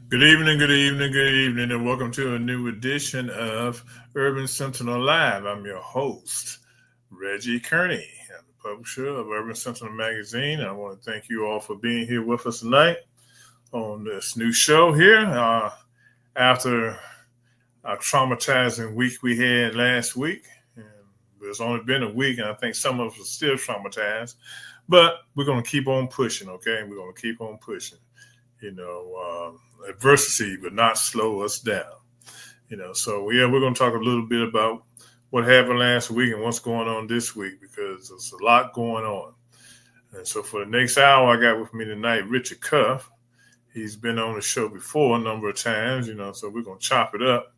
Good evening, and welcome to a new edition of Urban Sentinel Live. I'm your host, Reggie Kearney. I'm the publisher of Urban Sentinel Magazine. I want to thank you all for being here with us tonight on this new show here. After a traumatizing week we had last week, and there's only been a week, and I think some of us are still traumatized, but we're going to keep on pushing, okay? We're going to keep on pushing. Adversity would not slow us down. So we're going to talk a little bit about what happened last week and what's going on this week, because there's a lot going on. And so for the next hour, I got with me tonight Richard Cuff. He's been on the show before a number of times, so we're going to chop it up.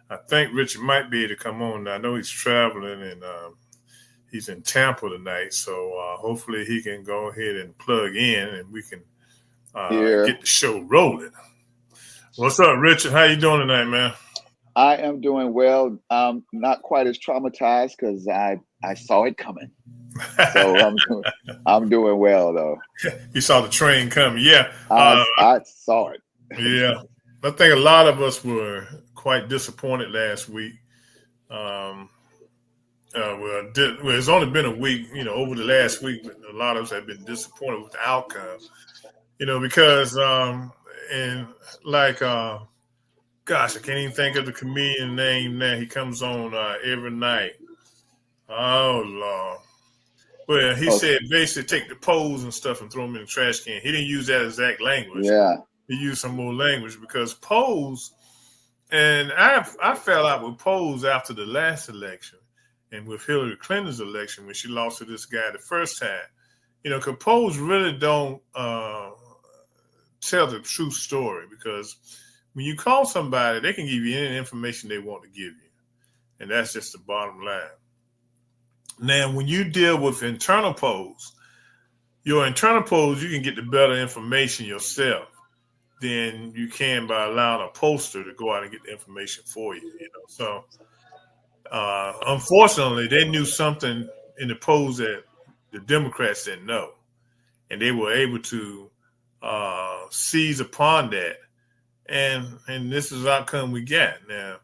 I think Richard might be able to come on. I know he's traveling and he's in Tampa tonight, so hopefully he can go ahead and plug in and we can get the show rolling. What's up, Richard? How you doing tonight, man? I am doing well. Not quite as traumatized because I saw it coming. So I'm doing well, though. You saw the train coming, yeah. I saw it. Yeah. I think a lot of us were quite disappointed last week. It's only been a week, over the last week, but a lot of us have been disappointed with the outcome. Because gosh, I can't even think of the comedian name now. He comes on every night. Oh, Lord. Well, he said basically take the poles and stuff and throw them in the trash can. He didn't use that exact language. Yeah. He used some more language because poles, and I fell out with poles after the last election and with Hillary Clinton's election when she lost to this guy the first time. Because polls really don't tell the true story, because when you call somebody, they can give you any information they want to give you. And that's just the bottom line. Now, when you deal with internal polls, your internal polls, you can get the better information yourself than you can by allowing a pollster to go out and get the information for you. So, unfortunately, they knew something in the polls that the Democrats didn't know, and they were able to seize upon that, and this is the outcome we got. Now,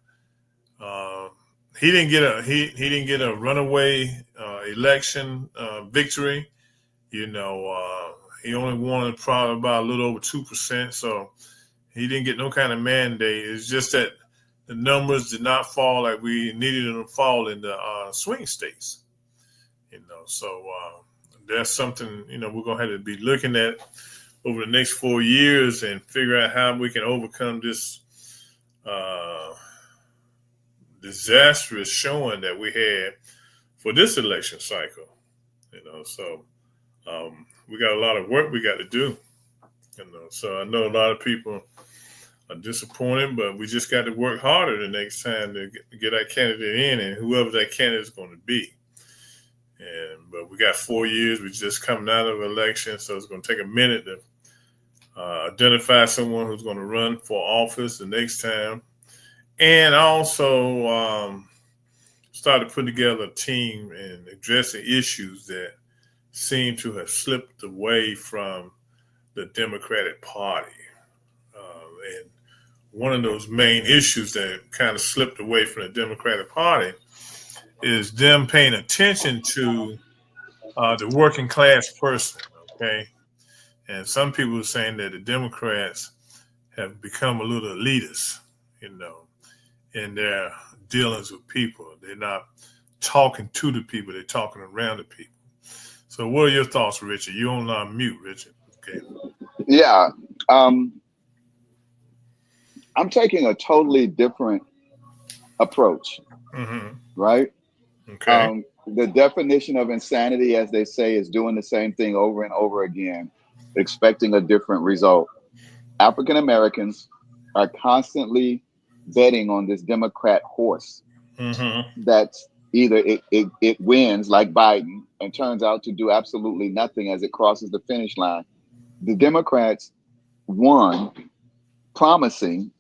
he didn't get a runaway election victory. He only won probably about a little over 2%, so he didn't get no kind of mandate. It's just that the numbers did not fall like we needed them to fall in the swing states. So that's something we're gonna have to be looking at over the next 4 years and figure out how we can overcome this disastrous showing that we had for this election cycle. So we got a lot of work we got to do. So I know a lot of people are disappointed, but we just got to work harder the next time to get our candidate in, and whoever that candidate is going to be. But we got 4 years. We're just coming out of an election, so it's going to take a minute to identify someone who's going to run for office the next time. And also started putting together a team and addressing issues that seem to have slipped away from the Democratic Party. And one of those main issues that kind of slipped away from the Democratic Party is them paying attention to the working class person, okay? And some people are saying that the Democrats have become a little elitist, in their dealings with people. They're not talking to the people, they're talking around the people. So what are your thoughts, Richard? You're on mute, Richard. Okay. Yeah. I'm taking a totally different approach, right? Okay. The definition of insanity, as they say, is doing the same thing over and over again, expecting a different result. African Americans are constantly betting on this Democrat horse that's either it wins like Biden and turns out to do absolutely nothing as it crosses the finish line. The Democrats won promising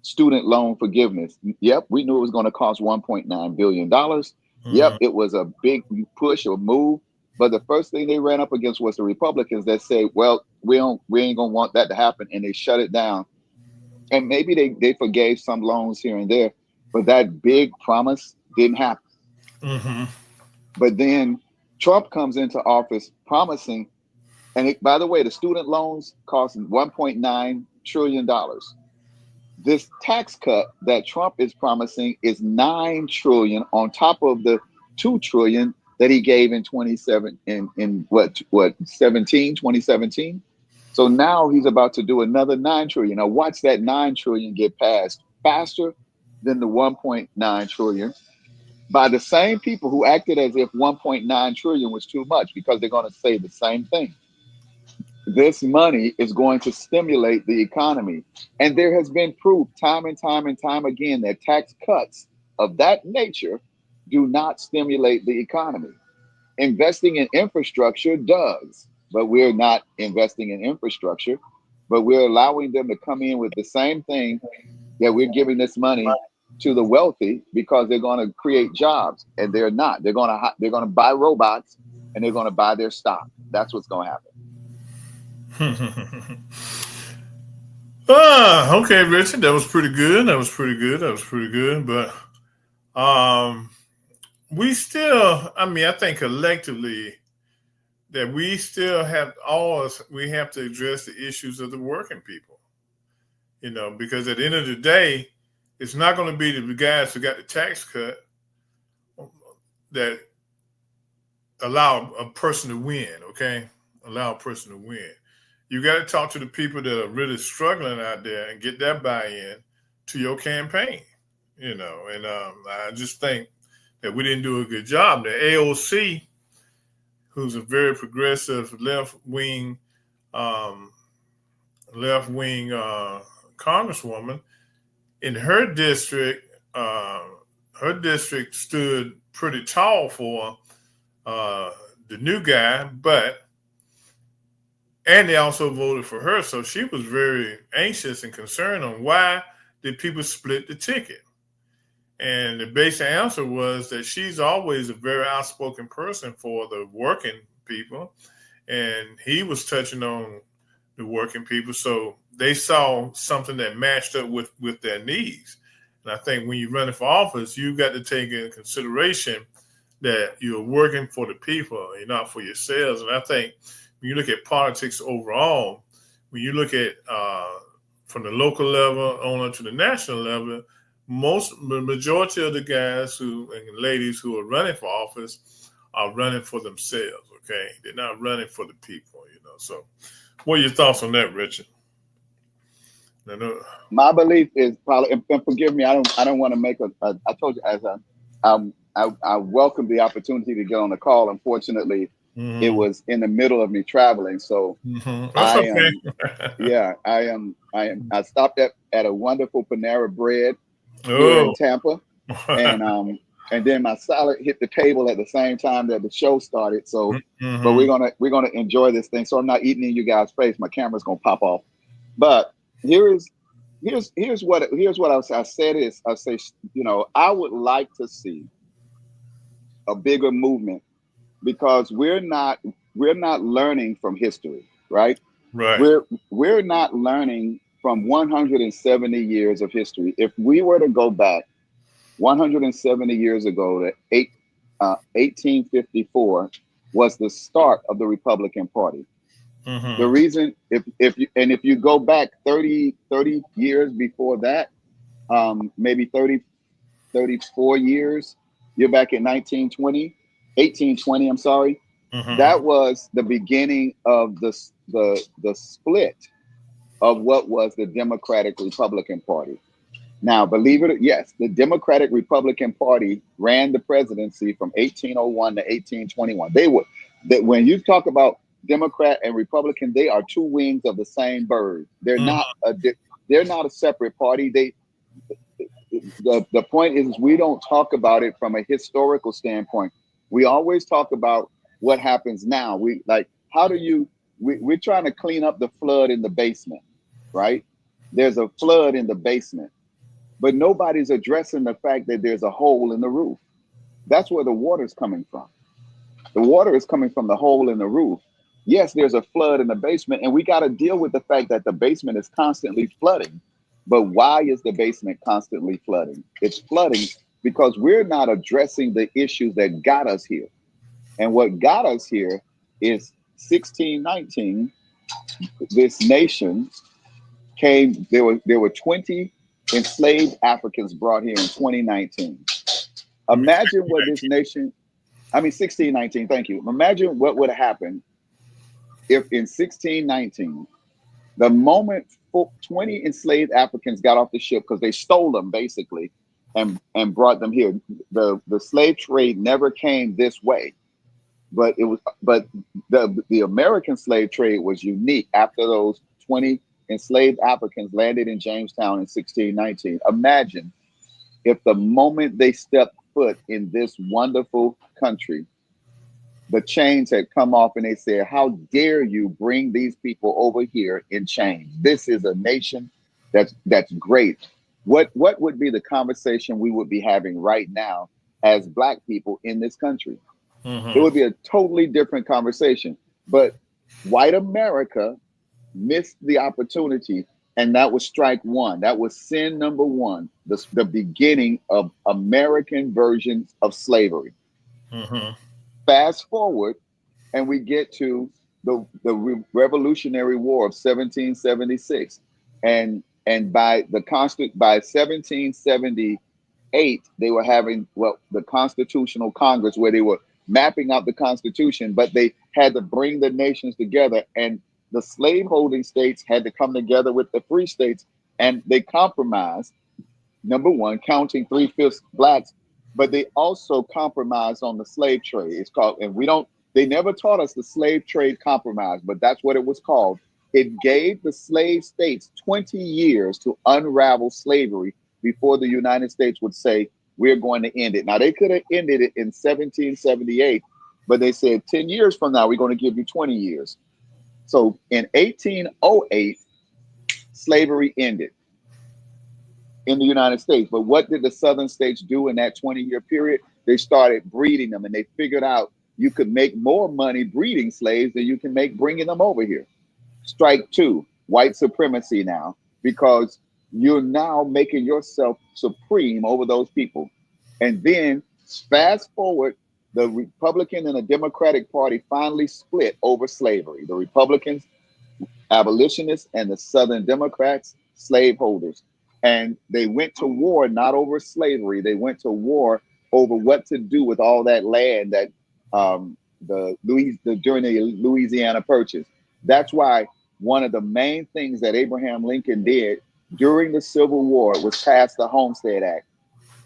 student loan forgiveness. Yep, we knew it was going to cost $1.9 billion. Yep, Mm-hmm. it was a big push or move. But the first thing they ran up against was the Republicans that said, "Well, we ain't gonna want that to happen," and they shut it down. And maybe they forgave some loans here and there, but that big promise didn't happen. Mm-hmm. But then Trump comes into office promising, and by the way, the student loans cost $1.9 trillion. This tax cut that Trump is promising is 9 trillion on top of the 2 trillion that he gave in 27 in what 2017. So now he's about to do another 9 trillion. Now watch that 9 trillion get passed faster than the 1.9 trillion by the same people who acted as if 1.9 trillion was too much, because they're going to say the same thing. This money is going to stimulate the economy. And there has been proof time and time and time again that tax cuts of that nature do not stimulate the economy. Investing in infrastructure does, but we're not investing in infrastructure, but we're allowing them to come in with the same thing that we're giving this money to the wealthy because they're going to create jobs, and they're not. They're going to buy robots, and they're going to buy their stock. That's what's going to happen. Okay, Richard, that was pretty good. That was pretty good. That was pretty good. But um, we still, I mean, I think collectively that we still have we have to address the issues of the working people. Because at the end of the day, it's not going to be the guys who got the tax cut that allow a person to win. Okay, allow a person to win. You got to talk to the people that are really struggling out there and get that buy-in to your campaign. And I just think that we didn't do a good job. The AOC, who's a very progressive um, left wing congresswoman, in her district stood pretty tall for the new guy, and they also voted for her. So she was very anxious and concerned on why did people split the ticket. And the basic answer was that she's always a very outspoken person for the working people. And he was touching on the working people. So they saw something that matched up with their needs. And I think when you're running for office, you got to take into consideration that you're working for the people, you're not for yourselves. And I think when you look at politics overall, when you look at from the local level on to the national level, the majority of the guys and ladies who are running for office are running for themselves. Okay, they're not running for the people. So, what are your thoughts on that, Richard? My belief is probably, and forgive me, I don't want to make I told you, I welcome the opportunity to get on the call. Unfortunately, it Mm-hmm. was in the middle of me traveling, so Mm-hmm. That's I okay. am. Yeah, I stopped at a wonderful Panera Bread here in Oh. Tampa, and then my salad hit the table at the same time that the show started. So, but Mm-hmm. we're gonna enjoy this thing. So I'm not eating in you guys' face. My camera's gonna pop off. But here's here's what I said is, I say, I would like to see a bigger movement, because we're not learning from history, right? Right. We're not learning from 170 years of history. If we were to go back 170 years ago, to 1854 was the start of the Republican Party. The Mm-hmm. reason, if you go back 30 years before that, maybe 34 years, you're back in 1820, I'm sorry. Mm-hmm. That was the beginning of the split of what was the Democratic Republican Party. Now, believe it or yes, the Democratic Republican Party ran the presidency from 1801 to 1821. They were that when you talk about Democrat and Republican, they are two wings of the same bird. They're not a separate party. The point is we don't talk about it from a historical standpoint. We always talk about what happens now. We like, how do you we're trying to clean up the flood in the basement, right? There's a flood in the basement, but nobody's addressing the fact that there's a hole in the roof. That's where the water's coming from. The water is coming from the hole in the roof. Yes, there's a flood in the basement, and we got to deal with the fact that the basement is constantly flooding. But why is the basement constantly flooding? It's flooding because we're not addressing the issues that got us here. And what got us here is 1619. This nation came, there were 20 enslaved Africans brought here in 2019. Imagine what this nation, I mean 1619, thank you. Imagine what would happen if in 1619, the moment 20 enslaved Africans got off the ship because they stole them basically and brought them here. The slave trade never came this way. But the American slave trade was unique after those 20 enslaved Africans landed in Jamestown in 1619. Imagine if the moment they stepped foot in this wonderful country, the chains had come off and they said, how dare you bring these people over here in chains? This is a nation that's great. What would be the conversation we would be having right now as Black people in this country? It would be a totally different conversation. But white America missed the opportunity, and that was strike one. That was sin number one, the beginning of American versions of slavery. Fast forward, and we get to the Revolutionary War of 1776, and by 1778, they were having the Constitutional Congress, where they were mapping out the Constitution, but they had to bring the nations together, and the slaveholding states had to come together with the free states, and they compromised. Number one, counting 3/5 Blacks, but they also compromised on the slave trade. It's called, and they never taught us the slave trade compromise, but that's what it was called. It gave the slave states 20 years to unravel slavery before the United States would say, we're going to end it. Now, they could have ended it in 1778, but they said 10 years from now, we're going to give you 20 years. So in 1808, slavery ended in the United States. But what did the Southern states do in that 20-year period? They started breeding them, and they figured out you could make more money breeding slaves than you can make bringing them over here. Strike two, white supremacy now, because you're now making yourself supreme over those people. And then fast forward, the Republican and the Democratic Party finally split over slavery. The Republicans, abolitionists, and the Southern Democrats, slaveholders. And they went to war not over slavery. They went to war over what to do with all that land that during the Louisiana Purchase. That's why one of the main things that Abraham Lincoln did during the Civil War was pass the Homestead Act,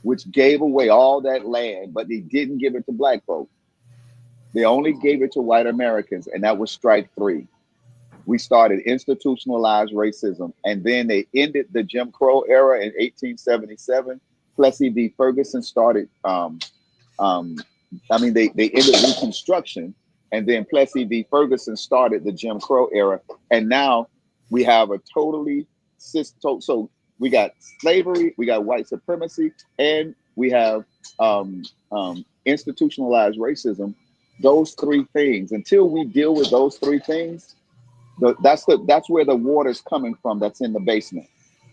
which gave away all that land, but they didn't give it to Black folk. They only gave it to white Americans, and that was strike three. We started institutionalized racism, and then they ended the Jim Crow era in 1877. Plessy v. Ferguson started, they ended Reconstruction, and then Plessy v. Ferguson started the Jim Crow era, and now we have a totally so we got slavery, we got white supremacy, and we have institutionalized racism. Those three things. Until we deal with those three things, that's where the water's coming from. That's in the basement.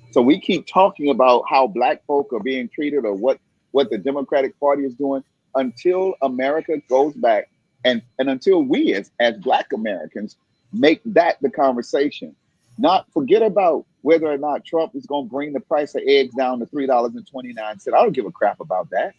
So we keep talking about how Black folk are being treated, or what the Democratic Party is doing, until America goes back and until we as Black Americans make that the conversation. Not forget about whether or not Trump is going to bring the price of eggs down to $3.29. I don't give a crap about that.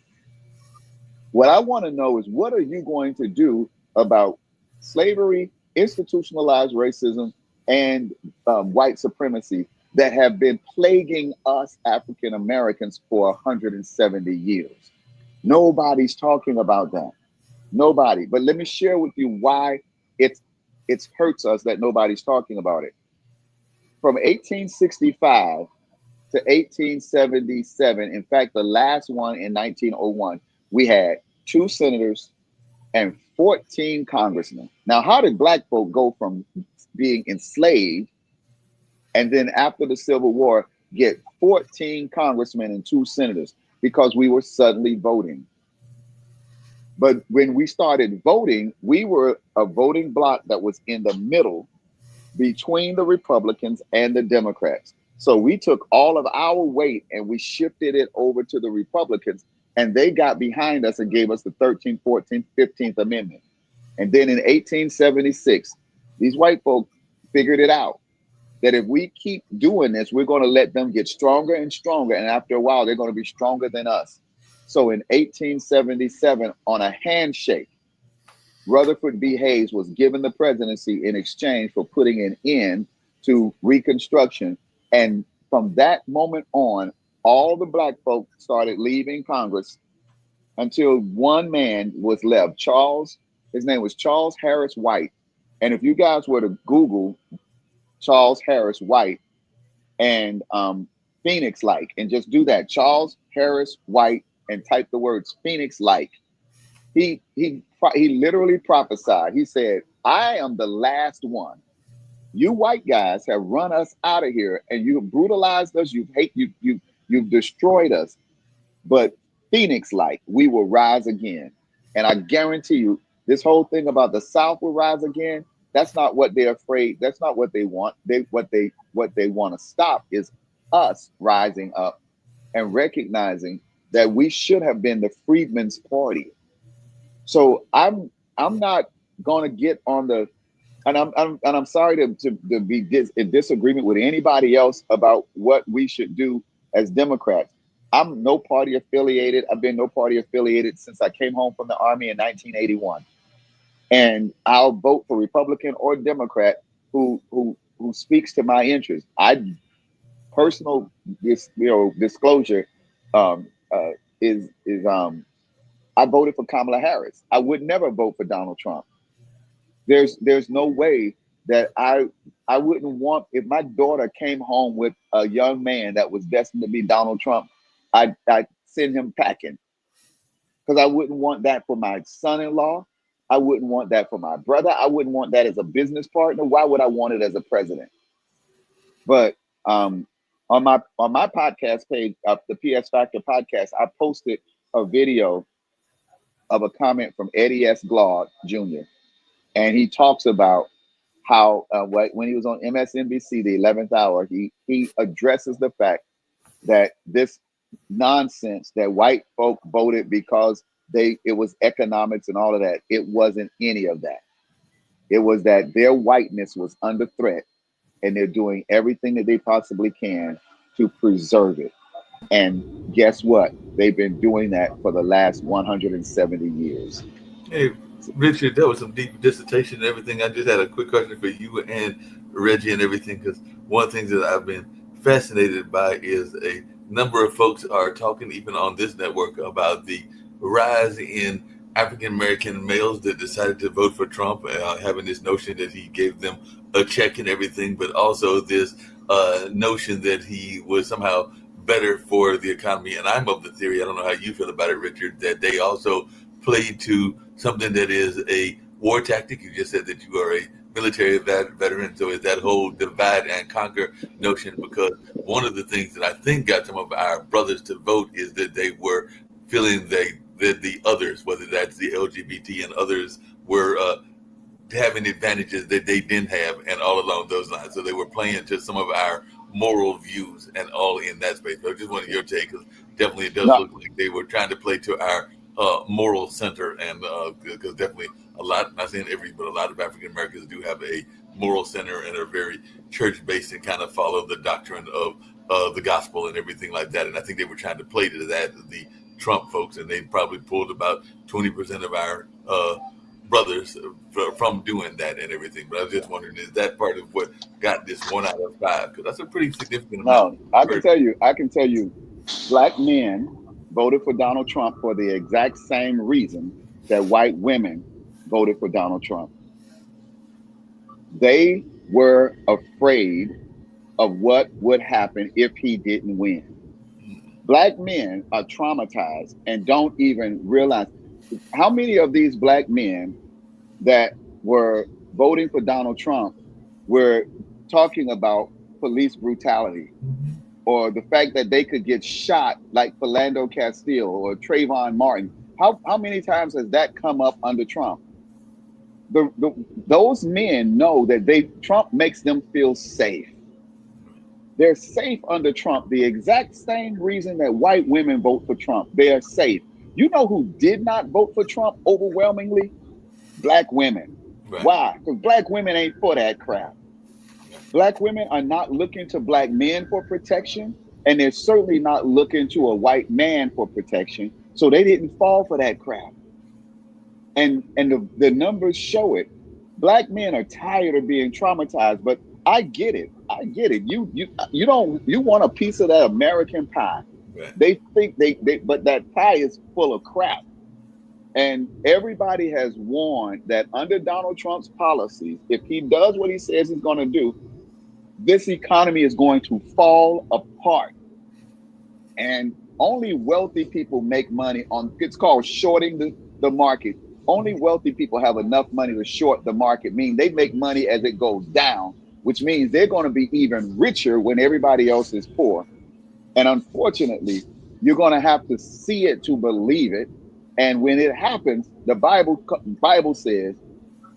What I want to know is, what are you going to do about slavery, institutionalized racism, and white supremacy that have been plaguing us African Americans for 170 years? Nobody's talking about that. Nobody. But let me share with you why it hurts us that nobody's talking about it. From 1865 to 1877, in fact, the last one in 1901, we had 2 senators and 14 congressmen. Now, how did black folk go from being enslaved and then after the Civil War get 14 congressmen and 2 senators? Because we were suddenly voting. But when we started voting, we were a voting bloc that was in the middle between the Republicans and the Democrats. So we took all of our weight and we shifted it over to the Republicans, and they got behind us and gave us the 13th, 14th, 15th Amendment. And then in 1876, these white folk figured it out that if we keep doing this, we're going to let them get stronger and stronger. And after a while, they're going to be stronger than us. So in 1877, on a handshake, Rutherford B. Hayes was given the presidency in exchange for putting an end to Reconstruction. And from that moment on, all the black folk started leaving Congress until one man was left. His name was Charles Harris White. And if you guys were to Google Charles Harris White and Phoenix like, and just do that, Charles Harris White, and type the words Phoenix like, he literally prophesied. He said, I am the last one. You white guys have run us out of here, and you've brutalized us. You've destroyed us. But Phoenix like, we will rise again. And I guarantee you, this whole thing about the South will rise again, that's not what they're afraid. That's not what they want. What they want to stop is us rising up and recognizing that we should have been the Freedmen's Party. So I'm not going to get on the, and I'm sorry to be in disagreement with anybody else about what we should do as Democrats. I'm no party affiliated. I've been no party affiliated since I came home from the Army in 1981, and I'll vote for Republican or Democrat who speaks to my interests. Personal disclosure is I voted for Kamala Harris. I would never vote for Donald Trump. There's no way that I wouldn't want, if my daughter came home with a young man that was destined to be Donald Trump, I'd send him packing, because I wouldn't want that for my son-in-law. I wouldn't want that for my brother. I wouldn't want that as a business partner. Why would I want it as a president? But on my podcast page, the PS Factor podcast, I posted a video of a comment from Eddie S. Glaude Jr. And he talks about how when he was on MSNBC, the 11th hour, he addresses the fact that this nonsense that white folk voted because it was economics and all of that. It wasn't any of that. It was that their whiteness was under threat, and they're doing everything that they possibly can to preserve it. And guess what? They've been doing that for the last 170 years. Hey, Richard, that was some deep dissertation and everything. I just had a quick question for you and Reggie and everything, because one of the things that I've been fascinated by is a number of folks are talking even on this network about the rise in African American males that decided to vote for Trump, having this notion that he gave them a check and everything, but also this notion that he was somehow better for the economy. And I'm of the theory, I don't know how you feel about it, Richard, that they also played to something that is a war tactic. You just said that you are a military veteran, so it's that whole divide and conquer notion, because one of the things that I think got some of our brothers to vote is that they were feeling that the others, whether that's the LGBT and others, were having advantages that they didn't have, and all along those lines. So they were playing to some of our moral views and all in that space. So I just wanted your take, because definitely it does No, look like they were trying to play to our moral center, and because definitely a lot, not saying every, but a lot of African Americans do have a moral center and are very church based and kind of follow the doctrine of the gospel and everything like that. And I think they were trying to play to that, the Trump folks, and they probably pulled about 20% of our brothers from doing that and everything. But I was just wondering, is that part of what got this 1 out of 5? Because that's a pretty significant amount. no, I can tell you, black men voted for Donald Trump for the exact same reason that white women voted for Donald Trump. They were afraid of what would happen if he didn't win. Black men are traumatized and don't even realize how many of these black men that were voting for Donald Trump were talking about police brutality or the fact that they could get shot like Philando Castile or Trayvon Martin. How many times has that come up under Trump? Those men know that Trump makes them feel safe. They're safe under Trump. The exact same reason that white women vote for Trump. They are safe. You know who did not vote for Trump overwhelmingly? Black women. Right. Why? Because black women ain't for that crap. Black women are not looking to black men for protection, and they're certainly not looking to a white man for protection. So they didn't fall for that crap. And the numbers show it. Black men are tired of being traumatized, but I get it. I get it. You want a piece of that American pie. Right. They think but that pie is full of crap. And everybody has warned that under Donald Trump's policies, if he does what he says he's going to do, this economy is going to fall apart. And only wealthy people make money on, it's called shorting the market. Only wealthy people have enough money to short the market, meaning they make money as it goes down, which means they're going to be even richer when everybody else is poor. And unfortunately, you're going to have to see it to believe it. And when it happens, the Bible says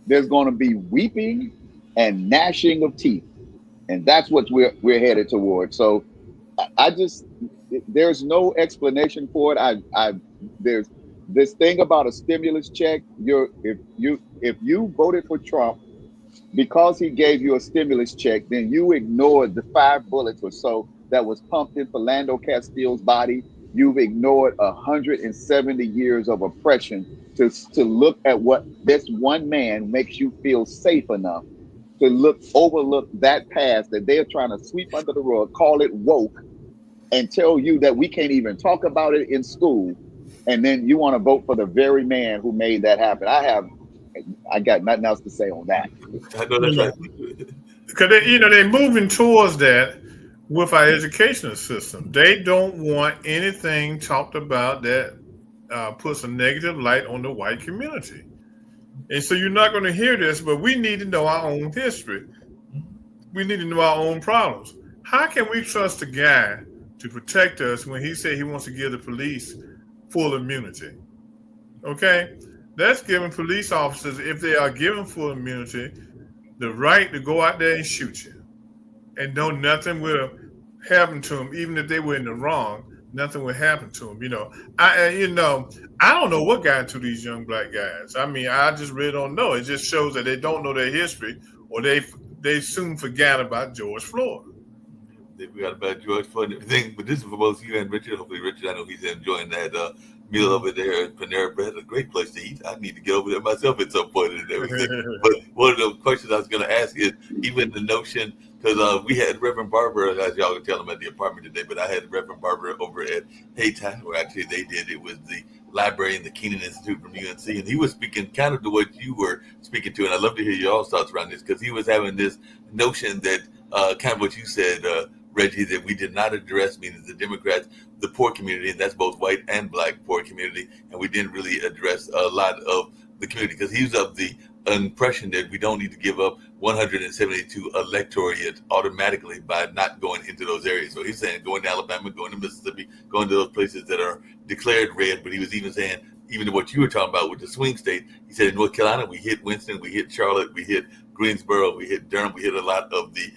there's going to be weeping and gnashing of teeth. And that's what we're headed toward. So there's no explanation for it. There's this thing about a stimulus check. If you voted for Trump because he gave you a stimulus check, then you ignored the 5 bullets or so that was pumped in Philando Castile's body. You've ignored 170 years of oppression to look at what this one man makes you feel safe enough to overlook that past that they're trying to sweep under the rug, call it woke, and tell you that we can't even talk about it in school. And then you want to vote for the very man who made that happen. I got nothing else to say on that. I know that's right. Because they're moving towards that with our educational system. They don't want anything talked about that puts a negative light on the white community. And so you're not going to hear this, but we need to know our own history. We need to know our own problems. How can we trust a guy to protect us when he said he wants to give the police full immunity? Okay? That's giving police officers, if they are given full immunity, the right to go out there and shoot you. And know nothing will happen to them, even if they were in the wrong. Nothing will happen to them. I don't know what got into these young black guys. I mean, I just really don't know. It just shows that they don't know their history, or they soon forgot about George Floyd. They forgot about George Floyd and everything. But this is for both you and Richard. Hopefully, Richard, I know he's enjoying that meal over there at Panera Bread. A great place to eat. I need to get over there myself at some point and everything. But one of the questions I was going to ask is even the notion, because we had Reverend Barber, as y'all can tell him at the apartment today, but I had Reverend Barber over at Haytime, where actually they did. It was the librarian, the Keenan Institute from UNC, and he was speaking kind of to what you were speaking to, and I'd love to hear your thoughts around this, because he was having this notion that kind of what you said, Reggie, that we did not address, meaning the Democrats, the poor community, and that's both white and black poor community, and we didn't really address a lot of the community, because he was of the impression that we don't need to give up 172 electorate automatically by not going into those areas. So he's saying going to Alabama, going to Mississippi, going to those places that are declared red. But he was even saying, even what you were talking about with the swing state, he said in North Carolina, we hit Winston, we hit Charlotte, we hit Greensboro, we hit Durham, we hit a lot of the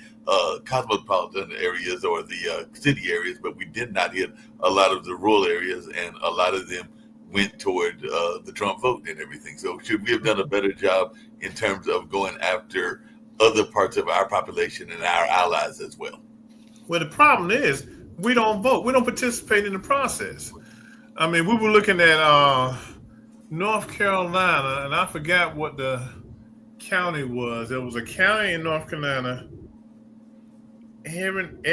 cosmopolitan areas or the city areas, but we did not hit a lot of the rural areas, and a lot of them went toward the Trump vote and everything. So should we have done a better job in terms of going after other parts of our population and our allies as well? Well, the problem is we don't vote. We don't participate in the process. I mean, we were looking at North Carolina, and I forgot what the county was. There was a county in North Carolina, I think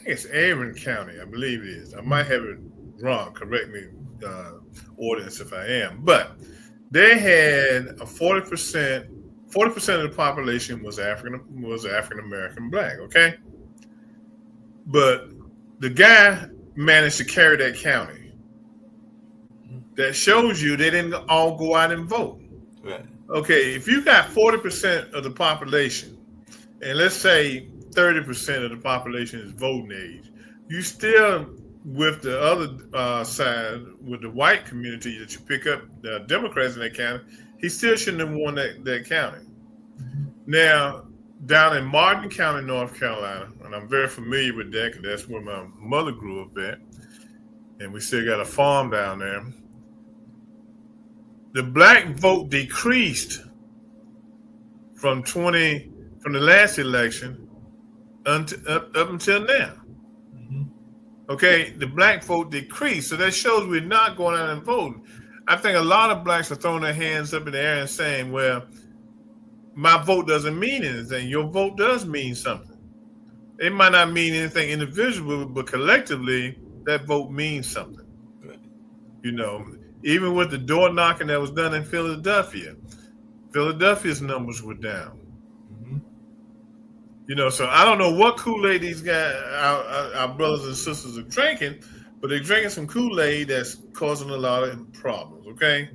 it's Aaron County, I believe it is. I might have it wrong. Correct me, audience, if I am. But they had a 40% of the population was African American black. Okay, but the guy managed to carry that county. That shows you they didn't all go out and vote. Right. Okay, if you got 40% of the population, and let's say 30% of the population is voting age, you still with the other side, with the white community that you pick up, the Democrats in that county, he still shouldn't have won that county. Now, down in Martin County, North Carolina, and I'm very familiar with that because that's where my mother grew up at, and we still got a farm down there. The black vote decreased from the last election up until now. Mm-hmm. Okay, the black vote decreased, so that shows we're not going out and voting. I think a lot of blacks are throwing their hands up in the air and saying, "Well, my vote doesn't mean anything. Your vote does mean something. It might not mean anything individually, but collectively, that vote means something." You know, even with the door knocking that was done in Philadelphia, Philadelphia's numbers were down. Mm-hmm. You know, so I don't know what Kool-Aid these guys, our brothers and sisters are drinking, but they're drinking some Kool-Aid that's causing a lot of problems, okay?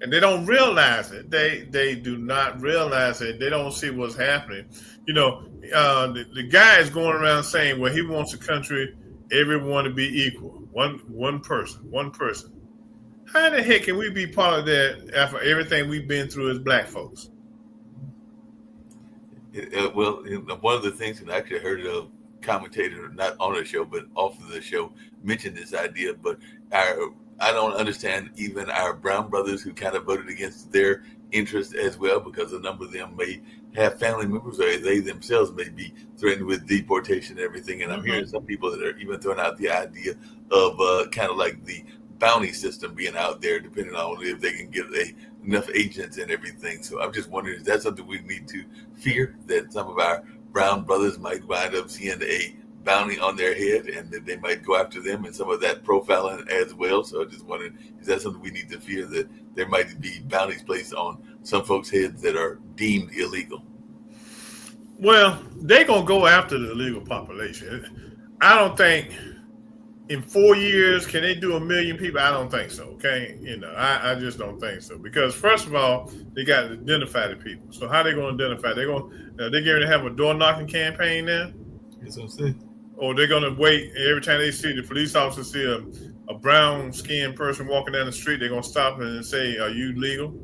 And they don't realize it. They do not realize it. They don't see what's happening. You know, the guy is going around saying, well, he wants a country, everyone to be equal. One person. How the heck can we be part of that after everything we've been through as black folks? Well, one of the things that I actually heard a commentator, not on the show, but off of the show, mention this idea, but I don't understand even our brown brothers who kind of voted against their interest as well, because a number of them may have family members or they themselves may be threatened with deportation and everything. And I'm hearing some people that are even throwing out the idea of kind of like the bounty system being out there, depending on if they can get enough agents and everything. So I'm just wondering, is that something we need to fear, that some of our brown brothers might wind up seeing a bounty on their head and that they might go after them, and some of that profiling as well? So I'm just wondering, is that something we need to fear, that there might be bounties placed on some folks' heads that are deemed illegal? Well, they're going to go after the illegal population. I don't think in 4 years, can they do 1 million people? I don't think so, okay? You know, I just don't think so. Because first of all, they got to identify the people. So how are they going to identify? They're going to have a door-knocking campaign now? That's what I'm saying. Or they're going to wait, every time they see the police officer see a brown-skinned person walking down the street, they're going to stop and say, are you legal?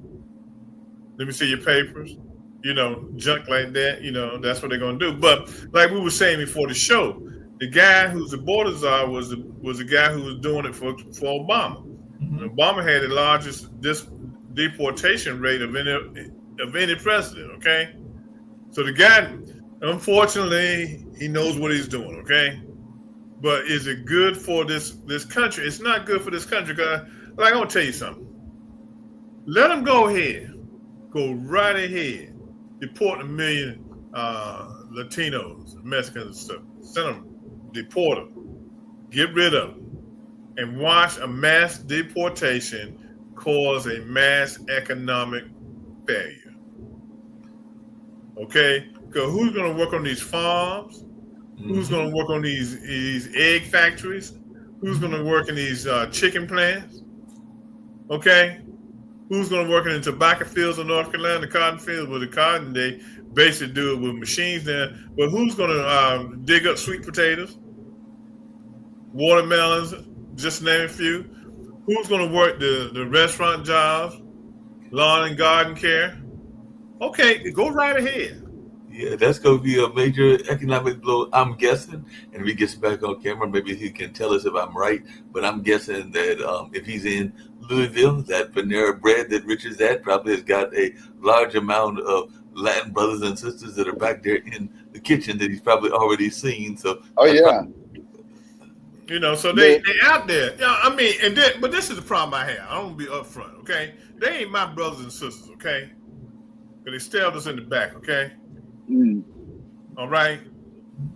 Let me see your papers. You know, junk like that. You know, that's what they're going to do. But like we were saying before the show, the guy who's the border czar was the guy who was doing it for Obama. Mm-hmm. Obama had the largest deportation rate of any president. Okay, so the guy, unfortunately, he knows what he's doing. Okay, but is it good for this country? It's not good for this country. Cause, like, I'm gonna tell you something. Let them go right ahead, deport 1 million Latinos, Mexicans, and stuff. Send them. Deport them, get rid of them, and watch a mass deportation cause a mass economic failure. Okay? Because who's going to work on these farms? Mm-hmm. Who's going to work on these egg factories? Who's going to work in these chicken plants? Okay? Who's going to work in the tobacco fields of North Carolina, the cotton fields? Well, the cotton, they basically do it with machines there. But who's going to dig up sweet potatoes, watermelons, just to name a few? Who's going to work the restaurant jobs, lawn and garden care? Okay, go right ahead. Yeah, that's going to be a major economic blow, I'm guessing. And if he gets back on camera, maybe he can tell us if I'm right. But I'm guessing that if he's in Louisville, that Panera Bread that Rich is at probably has got a large amount of Latin brothers and sisters that are back there in the kitchen that he's probably already seen. So, you know, so they out there. You know, I mean, but this is the problem I have. I don't be upfront, okay? They ain't my brothers and sisters, okay? But they stabbed us in the back, okay? Mm. All right.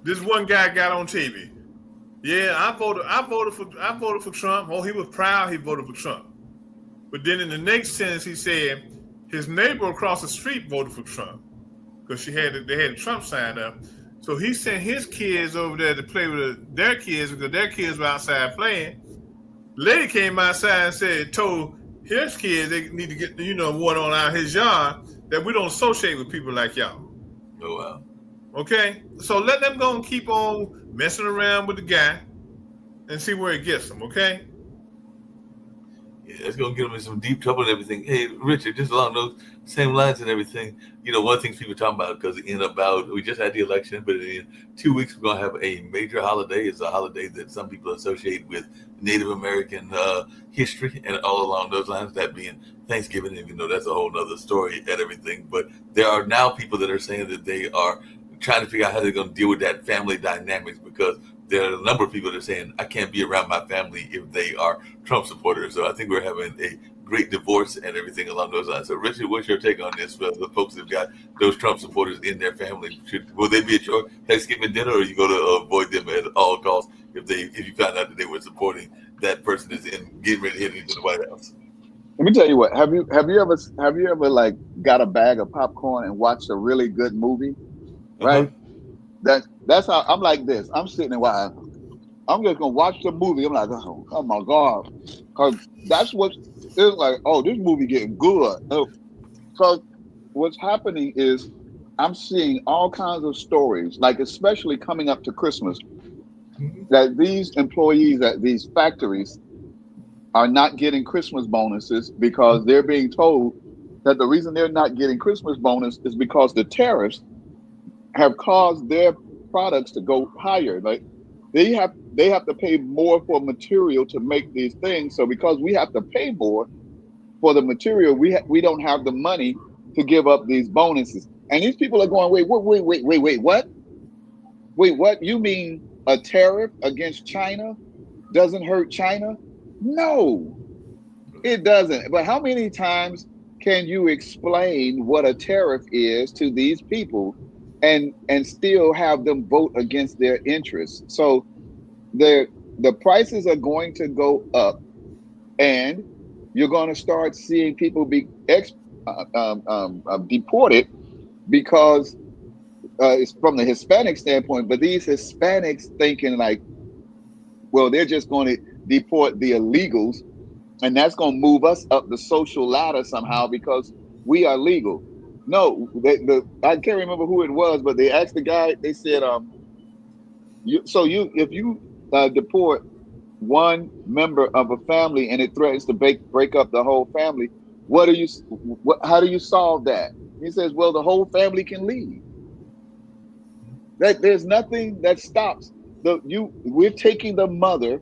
This one guy got on TV. Yeah, I voted for Trump. Oh, he was proud he voted for Trump. But then in the next sentence, he said his neighbor across the street voted for Trump because they had a Trump sign up. So he sent his kids over there to play with their kids because their kids were outside playing. Lady came outside and told his kids, they need to get water on out his yard, that we don't associate with people like y'all. Oh wow. Okay, so let them go and keep on messing around with the guy and see where it gets them. Okay. Yeah, it's gonna get them in some deep trouble and everything. Hey, Richard, just along those same lines and everything. One thing people talking about because we just had the election, but in 2 weeks we're gonna have a major holiday. It's a holiday that some people associate with Native American history and all along those lines. That being Thanksgiving, even though that's a whole other story and everything. But there are now people that are saying that they are trying to figure out how they're going to deal with that family dynamics because there are a number of people that are saying I can't be around my family if they are Trump supporters. So I think we're having a great divorce and everything along those lines. So Richard, what's your take on this? For the folks that've got those Trump supporters in their family, will they be at your Thanksgiving dinner, or are you going to avoid them at all costs if you found out that they were supporting that person is in getting ready to head into the White House? Let me tell you what. Have you ever like got a bag of popcorn and watched a really good movie? Uh-huh. Right. That's how I'm like this. I'm sitting and I'm just gonna watch the movie. I'm like, oh my god, because that's what it's like. Oh, this movie getting good. Because what's happening is I'm seeing all kinds of stories, like especially coming up to Christmas, that these employees at these factories are not getting Christmas bonuses because they're being told that the reason they're not getting Christmas bonus is because the tariffs have caused their products to go higher. Like they have to pay more for material to make these things. So because we have to pay more for the material, we don't have the money to give up these bonuses. And these people are going, wait, what? Wait, what? You mean a tariff against China doesn't hurt China? No, it doesn't. But how many times can you explain what a tariff is to these people and still have them vote against their interests? So the prices are going to go up, and you're going to start seeing people be deported because it's from the Hispanic standpoint. But these Hispanics thinking like, well, they're just going to deport the illegals, and that's going to move us up the social ladder somehow because we are legal. No, I can't remember who it was, but they asked the guy. They said, if you deport one member of a family and it threatens to break up the whole family, how do you solve that? He says, well, the whole family can leave. There's nothing that stops we're taking the mother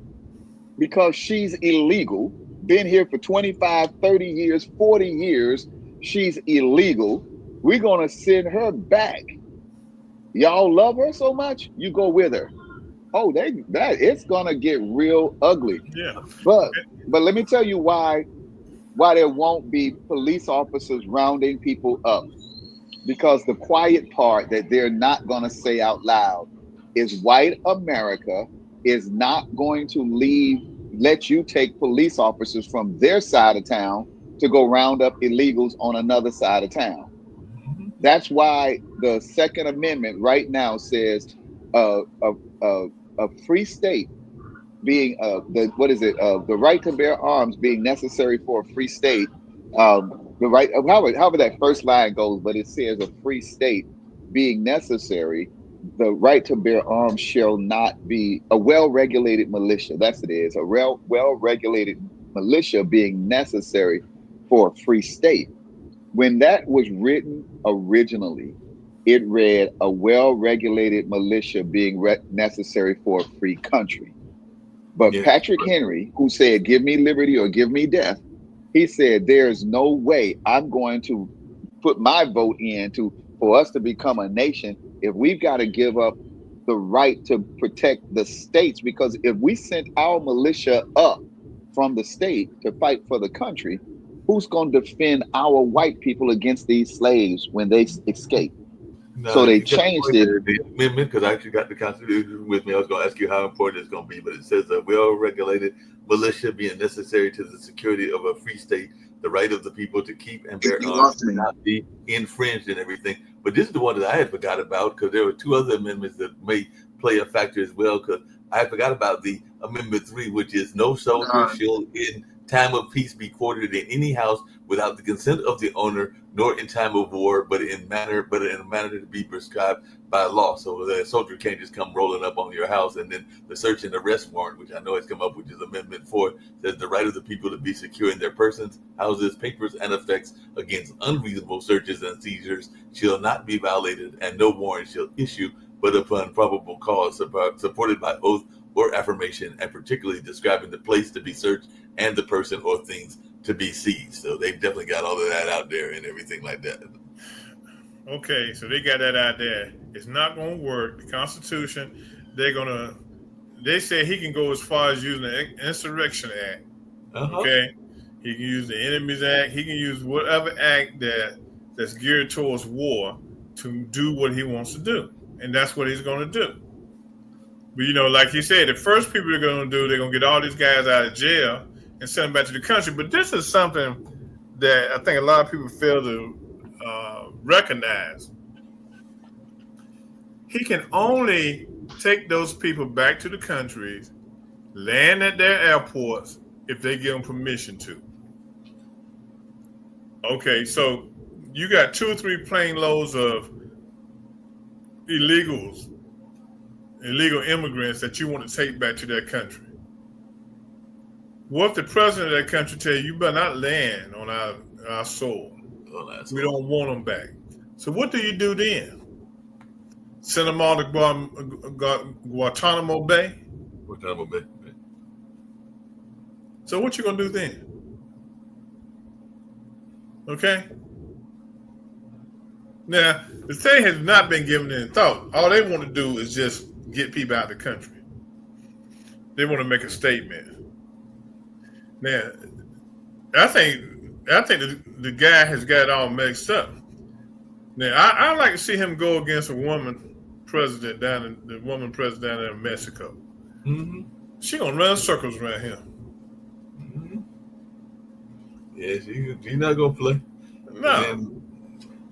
because she's illegal, been here for 25, 30 years, 40 years, she's illegal. We're going to send her back. Y'all love her so much, you go with her. Oh, it's going to get real ugly. Yeah. But let me tell you why there won't be police officers rounding people up. Because the quiet part that they're not going to say out loud is white America is not going to let you take police officers from their side of town to go round up illegals on another side of town. That's why the Second Amendment right now says a free state being the right to bear arms being necessary for a free state. The right, however that first line goes, but it says a free state being necessary. The right to bear arms shall not be a well-regulated militia. That's it is a well-regulated militia being necessary for a free state. When that was written originally, it read a well-regulated militia being necessary for a free country. But Yeah. Patrick Henry, who said, give me liberty or give me death, he said, there's no way I'm going to put my vote in for us to become a nation if we've got to give up the right to protect the states. Because if we sent our militia up from the state to fight for the country, who's going to defend our white people against these slaves when they escape? No, So they changed it. The amendment, because I actually got the Constitution with me. I was going to ask you how important it's going to be, but it says a well-regulated militia being necessary to the security of a free state, the right of the people to keep and bear arms and not be infringed and everything. But this is the one that I had forgot about because there were two other amendments that may play a factor as well. Because I forgot about the Amendment 3, which is no soldier shall time of peace be quartered in any house without the consent of the owner, nor in time of war, but in a manner to be prescribed by law. So the soldier can't just come rolling up on your house, and then the search and arrest warrant, which I know has come up, which is Amendment 4, says the right of the people to be secure in their persons, houses, papers, and effects against unreasonable searches and seizures shall not be violated, and no warrant shall issue but upon probable cause supported by oath or affirmation, and particularly describing the place to be searched and the person or things to be seized. So they've definitely got all of that out there and everything like that. Okay, so they got that out there. It's not going to work. The Constitution, they say he can go as far as using the Insurrection Act. Okay, he can use the Enemies Act. He can use whatever act that's geared towards war to do what he wants to do, and that's what he's going to do. But like he said, the first people they're going to get all these guys out of jail and send them back to the country. But this is something that I think a lot of people fail to recognize. He can only take those people back to the countries, land at their airports if they give him permission to. Okay, so you got 2 or 3 plane loads of illegal immigrants that you want to take back to their country. What if the president of that country tell you better not land on our soil? We don't want them back. So what do you do then? Send them all to Guantanamo Bay? Guantanamo Bay. So what you going to do then? Okay? Now, the thing has not been given any thought. All they want to do is just get people out of the country. They want to make a statement. Now, I think the guy has got it all mixed up. Now, I'd like to see him go against a woman president down in Mexico. Mm-hmm. She gonna run circles around him. Mm-hmm. Yeah, she's not gonna play. No.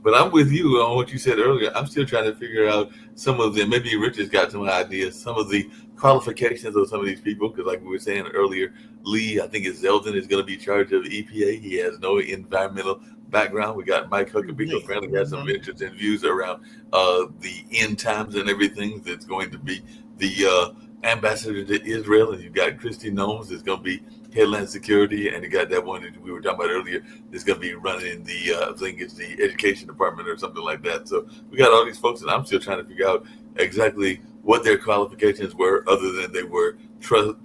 But I'm with you on what you said earlier. I'm still trying to figure out some of them. Maybe Richard's got some ideas, some of the qualifications of some of these people. Because like we were saying earlier, Lee, I think it's Zeldin, is going to be in charge of EPA. He has no environmental background. We got Mike Huckabee apparently got some interesting views around the end times and everything. That's going to be the ambassador to Israel. And you've got Christy Gnomes that's going to be Headland Security, and you got that one that we were talking about earlier that's going to be running the I think it's the education department or something like that. So we got all these folks, and I'm still trying to figure out exactly what their qualifications were, other than they were Trump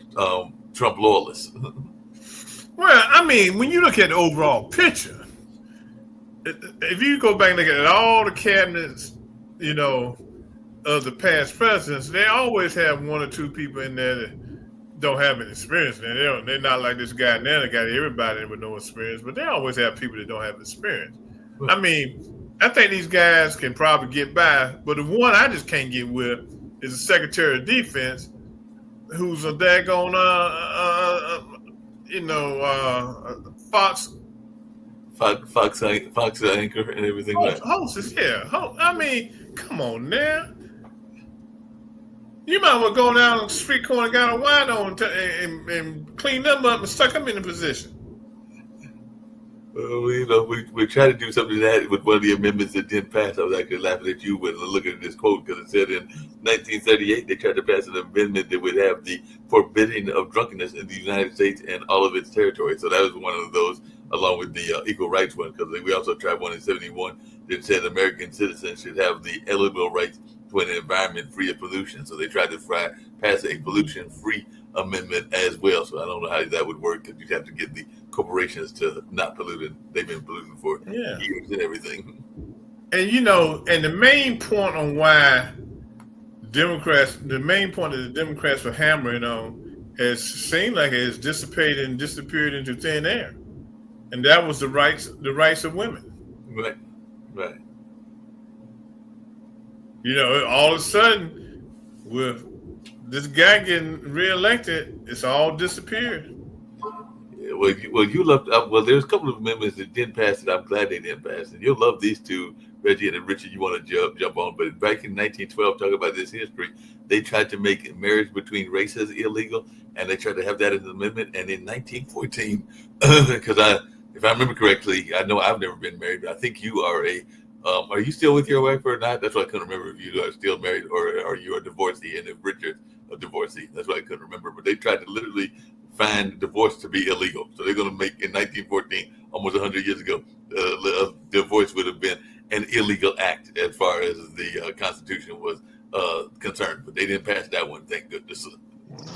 loyalists. Well, I mean, when you look at the overall picture, if you go back and look at all the cabinets, of the past presidents, they always have 1 or 2 people in there that don't have any experience. They're not like this guy now that got everybody with no experience, but they always have people that don't have experience. I mean, I think these guys can probably get by, but the one I just can't get with is the Secretary of Defense, who's a daggone Fox anchor and everything like that. Hostess, yeah. I mean, come on now. You might as well go down the street corner and got a wine on and clean them up and stuck them in a position. We tried to do something that with one of the amendments that didn't pass. I was actually laughing at you when looking at this quote, because it said in 1938 they tried to pass an amendment that would have the forbidding of drunkenness in the United States and all of its territory. So that was one of those, along with the equal rights one, because we also tried one in 71 that said American citizens should have the eligible rights to an environment free of pollution. So they tried to pass a pollution-free amendment as well. So I don't know how that would work, because you'd have to get the corporations to not pollute. They've been polluting for years and everything. And and the main point on why the main point that the Democrats were hammering on has seemed like it has dissipated and disappeared into thin air. And that was the rights of women. Right. All of a sudden, with this guy getting reelected, it's all disappeared. You left. There's a couple of amendments that didn't pass it. I'm glad they didn't pass it. You'll love these two, Reggie and Richard. You want to jump on, but back in 1912, talk about this history. They tried to make marriage between races illegal, and they tried to have that as an amendment. And in 1914, because if I remember correctly, I know I've never been married, but I think you are a. Are you still with your wife or not? That's what I couldn't remember if you are still married or are you a divorcee, and if Richard's a divorcee. That's what I couldn't remember. But they tried to literally find divorce to be illegal. So they're going to make, in 1914, almost 100 years ago, divorce would have been an illegal act as far as the Constitution was concerned. But they didn't pass that one, thank goodness.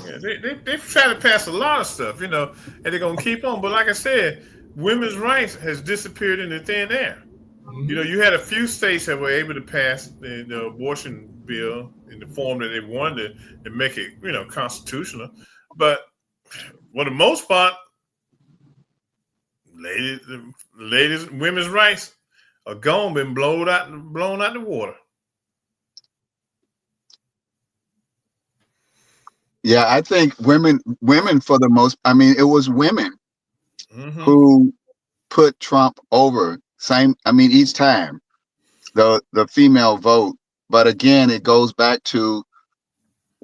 Yeah, they try to pass a lot of stuff, and they're going to keep on. But like I said, women's rights has disappeared in the thin air. Mm-hmm. You had a few states that were able to pass the abortion bill in the form that they wanted to make it, constitutional. But for the most part, ladies, women's rights are gone, been blown out the water. Yeah, I think women for the most, it was women who put Trump over. Each time the female vote, but again, it goes back to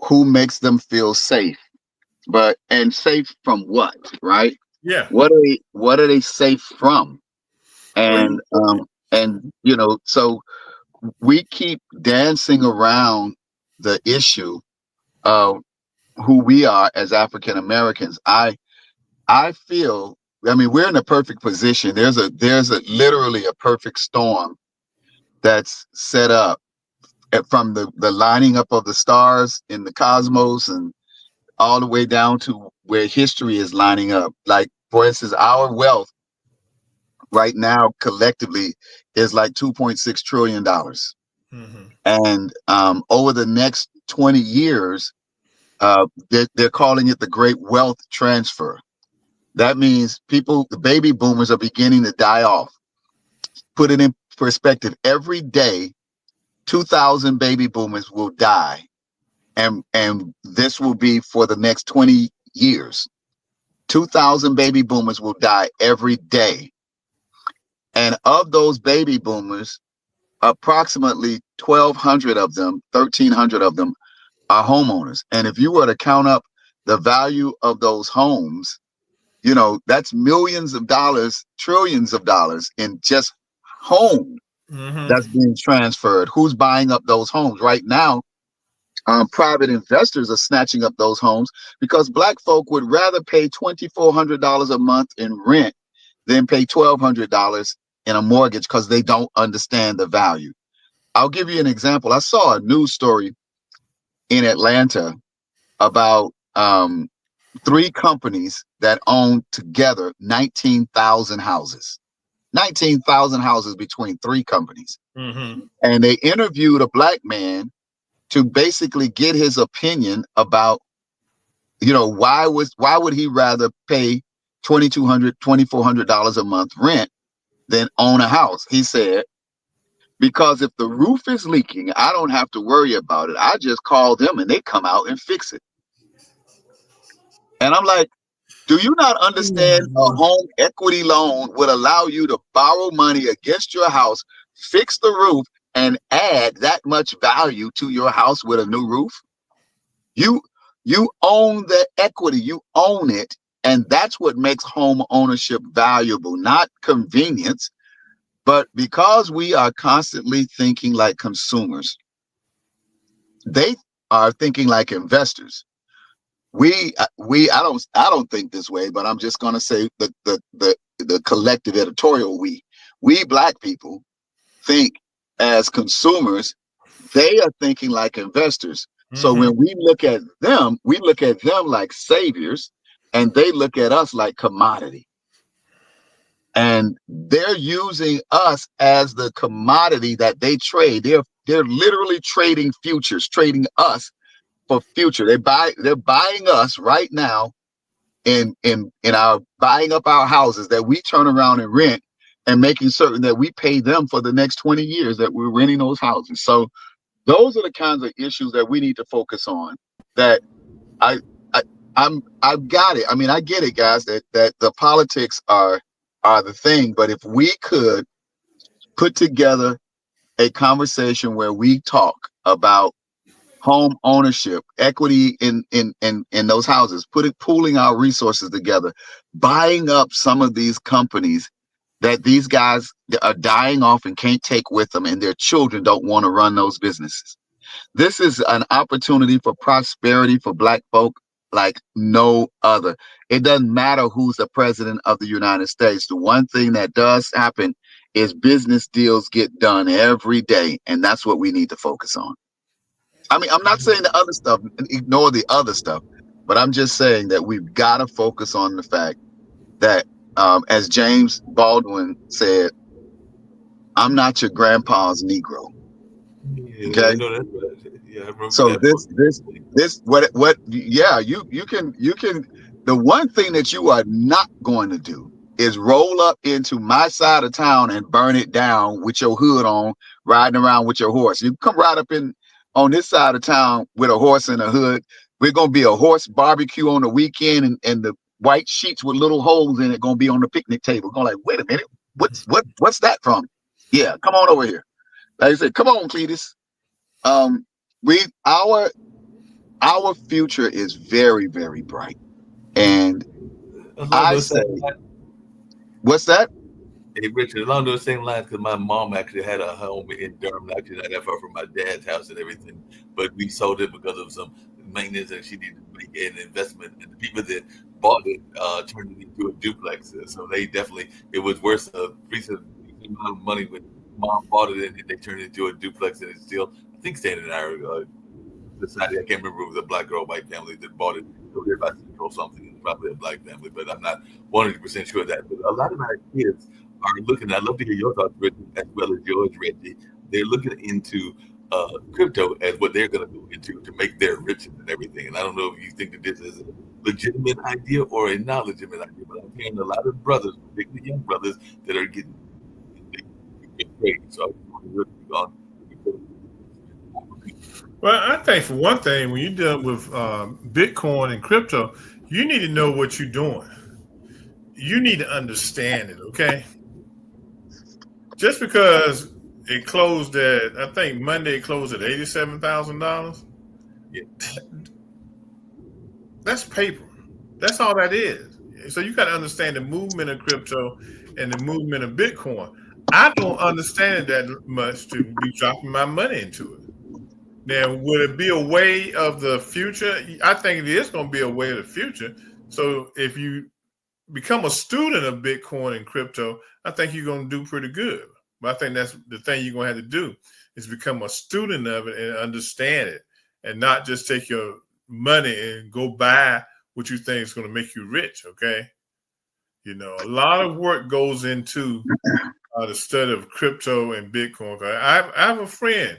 who makes them feel safe. And safe from what, right? Yeah. What are they safe from? And so we keep dancing around the issue of who we are as African Americans. I feel, we're in a perfect position. There's literally a perfect storm that's set up from the lining up of the stars in the cosmos and all the way down to where history is lining up. Like, for instance, our wealth right now collectively is like $2.6 trillion. And over the next 20 years, they're calling it the Great Wealth Transfer. That means the baby boomers are beginning to die off. Put it in perspective, every day, 2,000 baby boomers will die. And this will be for the next 20 years. 2,000 baby boomers will die every day. And of those baby boomers, approximately 1,200 of them, 1,300 of them are homeowners. And if you were to count up the value of those homes, that's millions of dollars, trillions of dollars in just home that's being transferred. Who's buying up those homes right now? Private investors are snatching up those homes because Black folk would rather pay $2,400 a month in rent than pay $1,200 in a mortgage because they don't understand the value. I'll give you an example. I saw a news story in Atlanta about 3 companies that own together 19,000 houses. 19,000 houses between 3 companies. And they interviewed a Black man to basically get his opinion about, why would he rather pay $2,200, $2,400 a month rent than own a house? He said, because if the roof is leaking, I don't have to worry about it. I just call them and they come out and fix it. And I'm like, do you not understand a home equity loan would allow you to borrow money against your house, fix the roof, and add that much value to your house with a new roof? You own the equity, you own it. And that's what makes home ownership valuable, not convenience. But because we are constantly thinking like consumers, they are thinking like investors. I don't think this way, but I'm just going to say the collective editorial we Black people think as consumers. They are thinking like investors. So when we look at them like saviors, and they look at us like commodity. And they're using us as the commodity that they trade. They're literally trading futures, trading us for future. They're buying us right now in our buying up our houses that we turn around and rent, and making certain that we pay them for the next 20 years that we're renting those houses. So those are the kinds of issues that we need to focus on. That I've got it. I mean, I get it, guys, that the politics are the thing. But if we could put together a conversation where we talk about home ownership, equity in those houses, pooling our resources together, buying up some of these companies that these guys are dying off and can't take with them, and their children don't want to run those businesses. This is an opportunity for prosperity for Black folk like no other. It doesn't matter who's the president of the United States. The one thing that does happen is business deals get done every day, and that's what we need to focus on. I mean, I'm not saying the other stuff, ignore the other stuff, but I'm just saying that we've got to focus on the fact that, as James Baldwin said, I'm not your grandpa's Negro. Yeah, I Okay. know that's right. Yeah, I remember So that book. yeah, you can. The one thing that you are not going to do is roll up into my side of town and burn it down with your hood on, riding around with your horse. You come right up in on this side of town with a horse and a hood. We're gonna be a horse barbecue on the weekend, and the white sheets with little holes in it gonna be on the picnic table. Going like, wait a minute, what's that from? Yeah, come on over here. Like I said, come on, Cletus. Um, we our future is very, very bright. And Along I those say, same lines, what's that? hey Richard, along those same lines, because my mom actually had a home in Durham, actually not that far from my dad's house and everything, but we sold it because of some maintenance and she needed to make an investment. And the people that bought it turned it into a duplex. So they definitely, it was worth a decent amount of money when mom bought it and they turned it into a duplex, and it's still, I think, standing in our society. I can't remember if it was a black girl, white family that bought it over there by Central or something. It's probably a black family, but I'm not 100% sure of that. But a lot of our kids are looking. I'd love to hear your thoughts, Reggie, as well as yours, Reggie. They're looking into crypto as what they're going to go into to make their riches and everything. And I don't know if you think that this is a legitimate idea or a not legitimate idea, but I'm hearing a lot of brothers, particularly young brothers, that are getting crazy. So I just want to really on. Well, I think for one thing, when you're dealing with Bitcoin and crypto, you need to know what you're doing. You need to understand it, okay? Just because it closed at, I think Monday it closed at $87,000. Yeah. That's paper. That's all that is. So you got to understand the movement of crypto and the movement of Bitcoin. I don't understand it that much to be dropping my money into it. Now, would it be a way of the future? I think it is going to be a way of the future. So if you become a student of Bitcoin and crypto, I think you're going to do pretty good. But I think that's the thing you're going to have to do is become a student of it and understand it, and not just take your money and go buy what you think is going to make you rich. Okay, you know, a lot of work goes into the study of crypto and Bitcoin. I have a friend,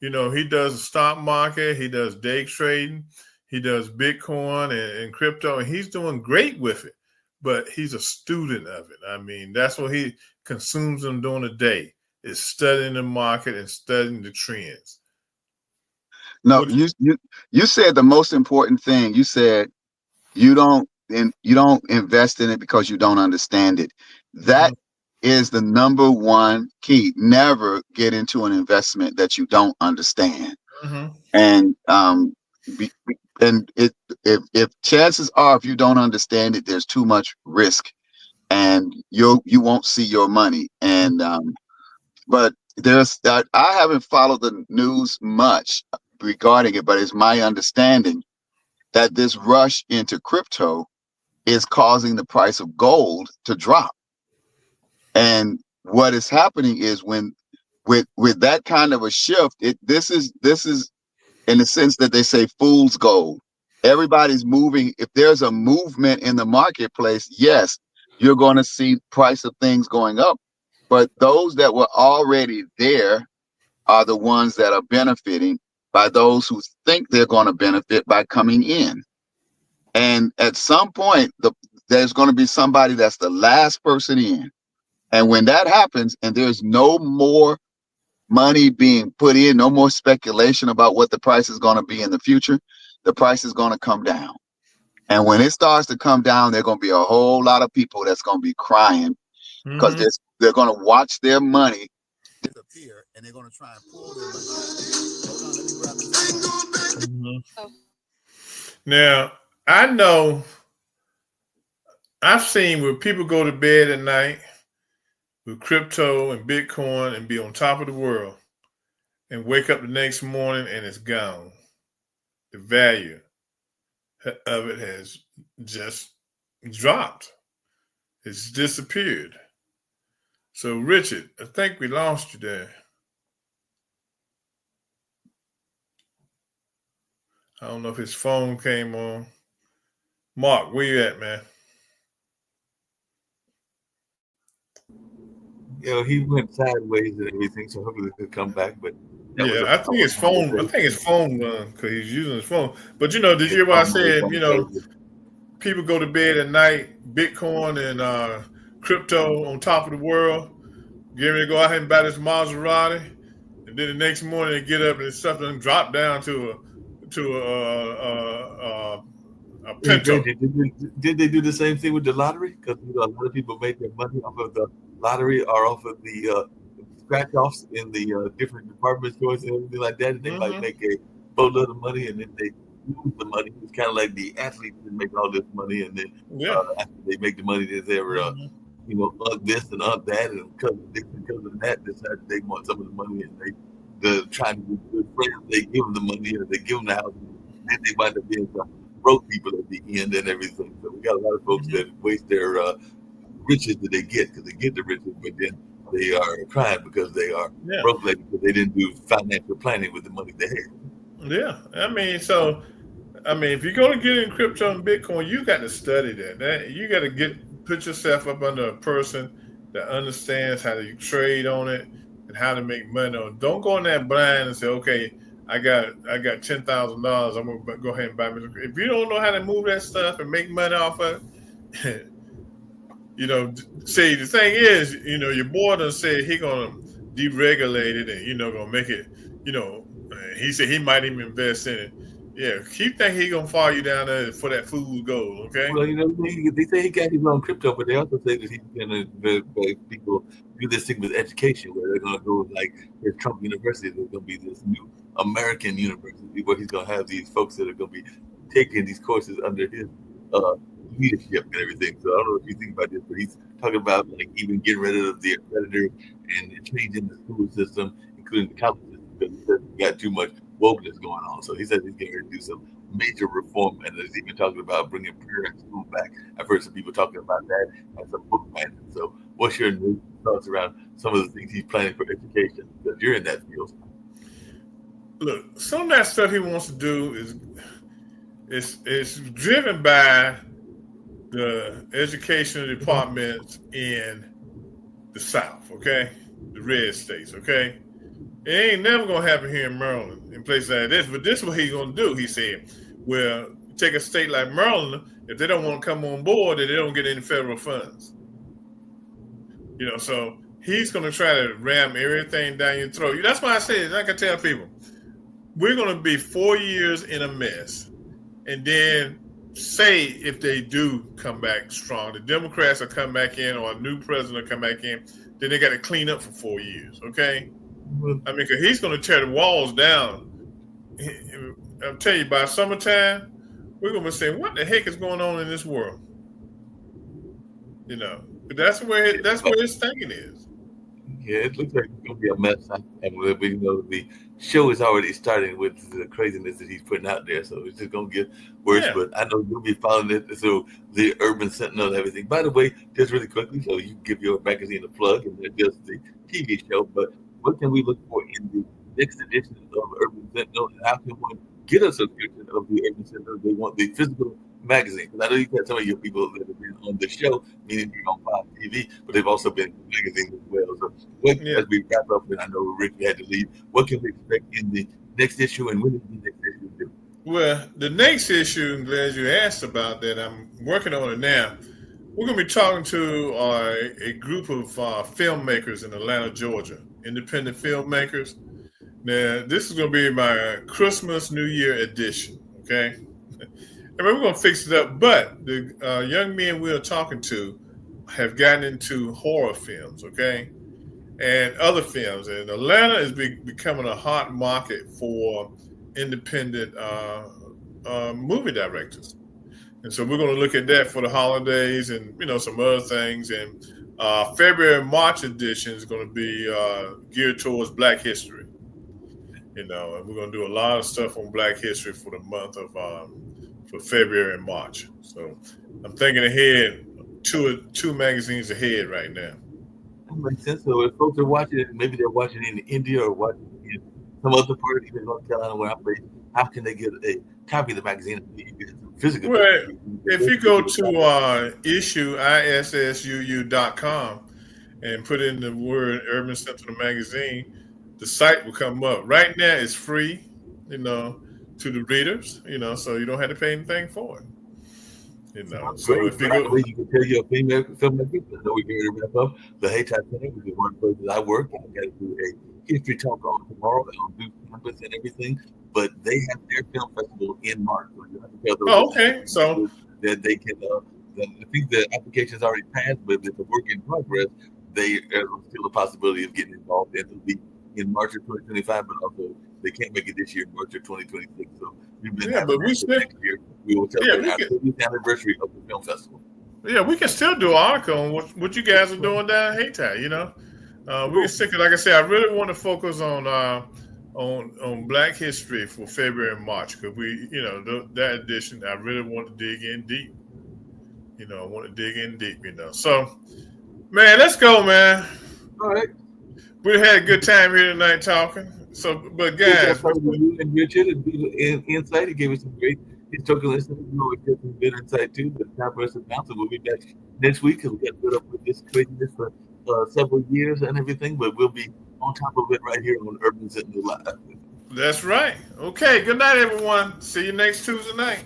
you know, he does the stock market, he does day trading, he does Bitcoin and crypto, and he's doing great with it. But he's a student of it. I mean, that's what he consumes them during the day, is studying the market and studying the trends. No, What, you said the most important thing. You said you don't invest in it because you don't understand it. That Mhm, is the number one key. Never get into an investment that you don't understand. mhm. And and if chances are, if you don't understand it, there's too much risk, and you won't see your money. And but I haven't followed the news much regarding it, but it's my understanding that this rush into crypto is causing the price of gold to drop. And what is happening is when with that kind of a shift, this is in the sense that they say fool's gold. Everybody's moving. If there's a movement in the marketplace, yes, you're going to see price of things going up. But those that were already there are the ones that are benefiting by those who think they're going to benefit by coming in. And at some point, there's going to be somebody that's the last person in. And when that happens, and there's no more money being put in, no more speculation about what the price is going to be in the future, the price is going to come down. And when it starts to come down, there are going to be a whole lot of people that's going to be crying because Mm-hmm. they're going to watch their money disappear, and they're going to try and pull their money out. Hold on, let me grab this. Mm-hmm. Now, I know I've seen where people go to bed at night with crypto and Bitcoin and be on top of the world and wake up the next morning and it's gone. The value of it has just dropped. It's disappeared. So, Richard, I think we lost you there. I don't know if his phone came on. Mark, where you at, man? He went sideways and everything, so hopefully he'll come back. But that was Yeah, a I think his powerful phone. I conversation. think his phone because he's using his phone. But did you His hear what I phone was said? going crazy. People go to bed at night, Bitcoin and crypto on top of the world, get ready to go out here and buy this Maserati, and then the next morning they get up and stuff done drop down to a Hey, Pinto. Reggie, did they do the same thing with the lottery? Because a lot of people made their money off of the lottery or off of the scratch offs in the different department stores and everything like that. And they might Mm-hmm. make a boatload of money and then they lose the money. It's kind of like the athletes that make all this money and then Yeah. after they make the money, they're Mm-hmm. this and that, and because of that, decide they want some of the money, and they're trying to be good friends. They give them the money, or they give them the house, and they wind up being some broke people at the end and everything. So we got a lot of folks that waste their riches that they get because they get the riches, but then they are crying because they are Yeah. broke lady because they didn't do financial planning with the money they had. Yeah. If you're going to get in crypto and Bitcoin, you got to study that. You got to put yourself up under a person that understands how to trade on it and how to make money on it. Don't go in there blind and say, okay, I got $10,000. I'm gonna go ahead and buy me. If you don't know how to move that stuff and make money off of it, see, the thing is, your boy done said he gonna deregulate it and gonna make it, he said he might even invest in it. Yeah, keep thinking he gonna follow you down there for that food gold, okay? Well, they say he got his own crypto, but they also say that he's going to people do this thing with education, where they're going to go like there's Trump University. There's going to be this new American university where he's going to have these folks that are going to be taking these courses under his uh, leadership and everything. So I don't know if you think about this, but he's talking about like even getting rid of the accreditor and changing the school system, including the college system, because he says we got too much wokeness going on. So he says he's getting ready to do some major reform, and is even talking about bringing parent school back. I've heard some people talking about that and some book banning. So, what's your new thoughts around some of the things he's planning for education? Because you're in that field. Look, some of that stuff he wants to do is driven by the education departments in the South, okay? The red states, okay? It ain't never gonna happen here in Maryland in places like this. But this is what he's gonna do. He said, "Well, take a state like Maryland. If they don't want to come on board, then they don't get any federal funds. So he's gonna try to ram everything down your throat. That's why I say, like I tell people, we're gonna be 4 years in a mess, and then say if they do come back strong, the Democrats will come back in, or a new president will come back in, then they got to clean up for 4 years, okay?" Because he's going to tear the walls down. I'll tell you, by summertime, we're going to be saying, "What the heck is going on in this world?" But that's where his thinking is. Yeah, it looks like it's going to be a mess. And the show is already starting with the craziness that he's putting out there. So it's just going to get worse. Yeah. But I know you'll be following it. So the Urban Sentinel and everything. By the way, just really quickly, so you give your magazine a plug and then just the TV show. But what can we look for in the next edition of Urban Sentinel? And how can one get a subscription of the Urban Sentinel? They want the physical magazine. Because I know you've had some of your people that have been on the show, meaning you're on Fox TV, but they've also been in the magazine as well. So as we wrap up, and I know Rick had to leave, what can we expect in the next issue, and when is the next issue due? Well, the next issue, I'm glad you asked about that. I'm working on it now. We're going to be talking to a group of filmmakers in Atlanta, Georgia, independent filmmakers. Now, this is going to be my Christmas New Year edition, okay? I mean, we're going to fix it up. But the young men we are talking to have gotten into horror films, okay, and other films. And Atlanta is becoming a hot market for independent movie directors. And so we're going to look at that for the holidays and, some other things. And February and March edition is going to be geared towards Black history. And we're going to do a lot of stuff on Black history for the month of for February and March. So I'm thinking ahead, two magazines ahead right now. That makes sense. So if folks are watching it, maybe they're watching in India or watching in some other part of North Carolina where I'm based, how can they get a copy of the magazine? Physical. Well, if you go to issueissuu.com and put in the word Urban Sentinel Magazine, the site will come up. Right now, it's free, to the readers, so you don't have to pay anything for it. So if you go, you can tell your female filmmakers, I know we're going to wrap up. The Hayti Center, which is one place that I work. I got to do a history talk on tomorrow. I'll do campus and everything. But they have their film festival in March. So you have to tell them okay. So that they can. I think the application's already passed, but it's a work in progress. There's still a possibility of getting involved. It'll be in March of 2025, but also they can't make it this year, March of 2026. So we've been but we still next year. We will celebrate our 30th anniversary of the film festival. Yeah, we can still do an article on what you guys are doing down in Hayti. We can stick it. Like I said, I really want to focus on Black history for February and March because that edition I really want to dig in deep. I want to dig in deep. So, man, let's go, man. All right. We had a good time here tonight talking. So, but guys, you and Richard and insight. He gave us some great historical insight. It gave some good insight too. But time for us to bounce. We'll be back next week because we got to put up with this craziness for several years and everything. But we'll be on top of it right here on Urban Sentinel Live. That's right. Okay. Good night, everyone. See you next Tuesday night.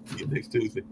See you next Tuesday.